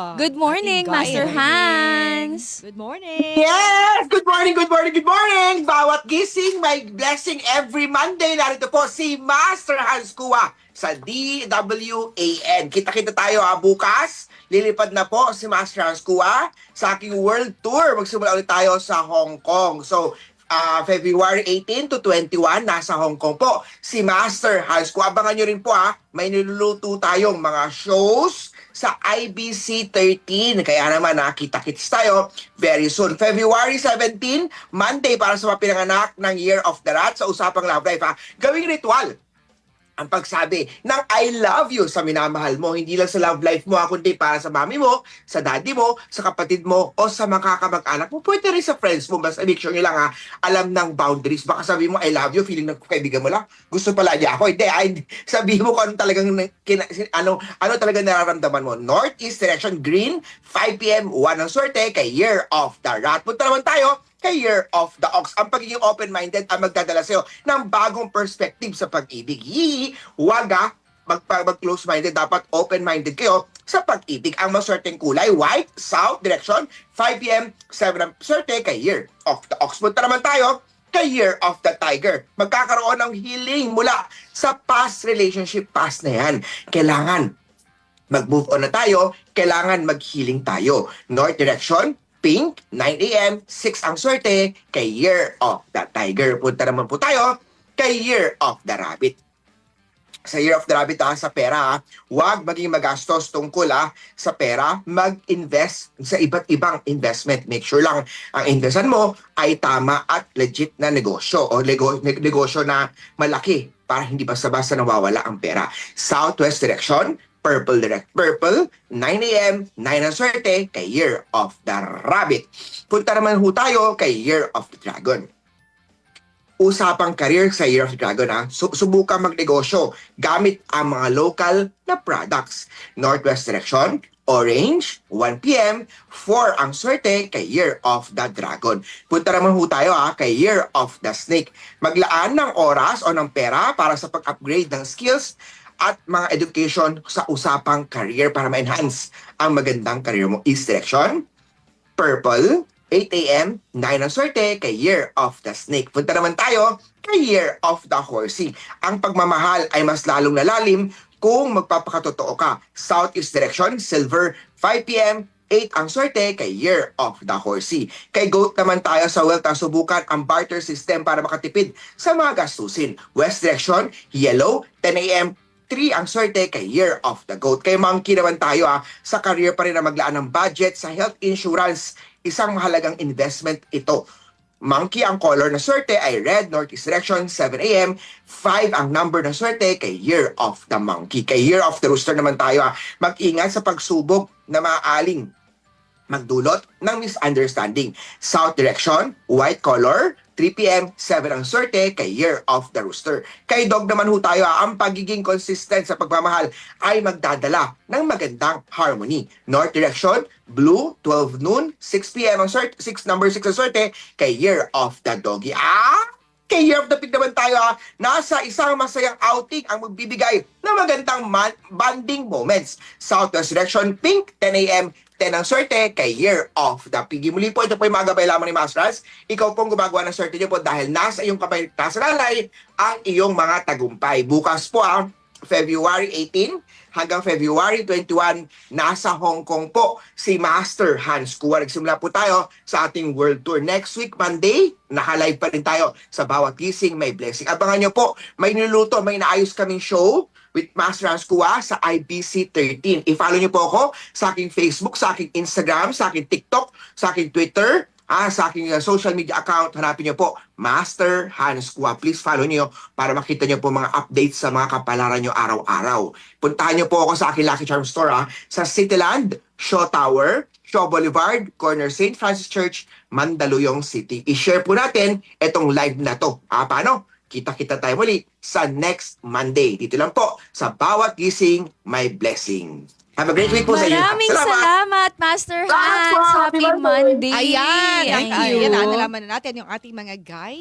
Good morning, Ating Master guide. Hans. Good morning. Yes! Good morning, good morning, good morning! Bawat gising may blessing every Monday. Narito po si Master Hans Kua sa DWAN. Kita-kita tayo bukas. Lilipad na po si Master Hans Kua sa aking world tour. Magsimula ulit tayo sa Hong Kong. So, February 18 to 21, nasa Hong Kong po si Master Hans Kua. Abangan nyo rin po may niluluto tayong mga shows sa IBC 13. Kaya naman nakita-kits tayo very soon. February 17, Monday para sa mga pinanganak ng Year of the Rat sa Usapang Love Life. Gawing ritual ang pagsabi ng I love you sa minamahal mo. Hindi lang sa love life mo, kundi para sa mami mo, sa daddy mo, sa kapatid mo, o sa mga kamag-anak mo. Pwede rin sa friends mo. Basta make sure nyo lang alam ng boundaries. Baka sabi mo, I love you, feeling ng kaibigan mo lang. Gusto pala niya ako. Hindi, sabihin mo kung ano talagang, ano talagang nararamdaman mo. Northeast direction, green, 5 p.m., 1 ang swerte, kay Year of the Rat. Punta naman tayo kay Year of the Ox. Ang pagiging open-minded ang magdadala sa'yo ng bagong perspective sa pag-ibig. Huwag mag-close-minded. Dapat open-minded kayo sa pag-ibig. Ang maswerteng kulay, white, south direction, 5 p.m., 7 ang swerte kay Year of the Ox. Punta naman tayo kay Year of the Tiger. Magkakaroon ng healing mula sa past relationship, past na yan. Kailangan mag-move on na tayo, kailangan mag-healing tayo. North direction, pink, 9 a.m., 6 ang swerte, kay Year of the Tiger. Punta naman po tayo kay Year of the Rabbit. Sa Year of the Rabbit sa pera, huwag maging magastos tungkol sa pera, mag-invest sa iba't ibang investment. Make sure lang ang investment mo ay tama at legit na negosyo o negosyo na malaki para hindi basta-basta nawawala ang pera. Southwest direction, purple 9 a.m., 9 ang swerte, kay Year of the Rabbit. Punta naman tayo kay Year of the Dragon. Usapang career sa Year of the Dragon subukan magnegosyo gamit ang mga local na products. Northwest direction, orange, 1 p.m., 4 ang swerte, kay Year of the Dragon. Punta naman tayo kay Year of the Snake. Maglaan ng oras o ng pera para sa pag-upgrade ng skills at mga education sa usapang career para ma-enhance ang magandang career mo. East direction, purple, 8 a.m., 9 ang swerte, kay Year of the Snake. Punta naman tayo kay Year of the Horsey. Ang pagmamahal ay mas lalong lalalim kung magpapakatotoo ka. Southeast direction, silver, 5 p.m., 8 ang swerte, kay Year of the Horsey. Kay Goat naman tayo sa wealth subukan ang barter system para makatipid sa mga gastusin. West direction, yellow, 10 a.m., 3 ang swerte, kay Year of the Goat. Kay Monkey naman tayo sa career pa rin na maglaan ng budget sa health insurance. Isang mahalagang investment ito. Monkey, ang color na swerte ay red, northeast direction, 7 a.m. 5 ang number na swerte, kay Year of the Monkey. Kay Year of the Rooster naman tayo mag-ingat sa pagsubok na maaaling magdulot ng misunderstanding. South direction, white color, 3 p.m., 7 ang swerte, kay Year of the Rooster. Kay Dog naman tayo ang pagiging consistent sa pagmamahal ay magdadala ng magandang harmony. North direction, blue, 12 noon, 6 p.m. ang swerte, number 6 ang swerte, kay Year of the Doggy. Kay Year of the Pig naman tayo nasa isang masayang outing ang magbibigay ng magandang bonding moments. Southwest direction, pink, 10 a.m., 10 ang swerte, kay Year of the Piggy. Muli po, ito po yung mga gabay lamang ni Masters. Ikaw pong gumagawa ng swerte niyo po dahil nasa iyong kamay, nasa lalay ang iyong mga tagumpay. Bukas po February 18 hanggang February 21, nasa Hong Kong po si Master Hans Kua. Nagsimula po tayo sa ating world tour. Next week, Monday, naka-live pa rin tayo sa Bawat Gising May Blessing. Abangan nyo po, may niluluto, may naayos kaming show with Master Hans Kua sa IBC 13. I-follow nyo po ako sa aking Facebook, sa aking Instagram, sa aking TikTok, sa aking Twitter, sa aking social media account. Hanapin nyo po, Master Hans Kua. Please follow nyo para makita nyo po mga updates sa mga kapalaran nyo araw-araw. Puntahan nyo po ako sa aking Lucky Charm Store sa Cityland, Shaw Tower, Shaw Boulevard, corner St. Francis Church, Mandaluyong City. I-share po natin itong live na to. Paano? Kita-kita tayo muli sa next Monday. Dito lang po sa Bawat Gising May Blessing. Have a great week po sa inyo. Maraming salamat, Master Salamat Hans. po. Happy Happy Monday. Monday. Ayan. Thank Ayan, you. nalaman na natin yung ating mga guide.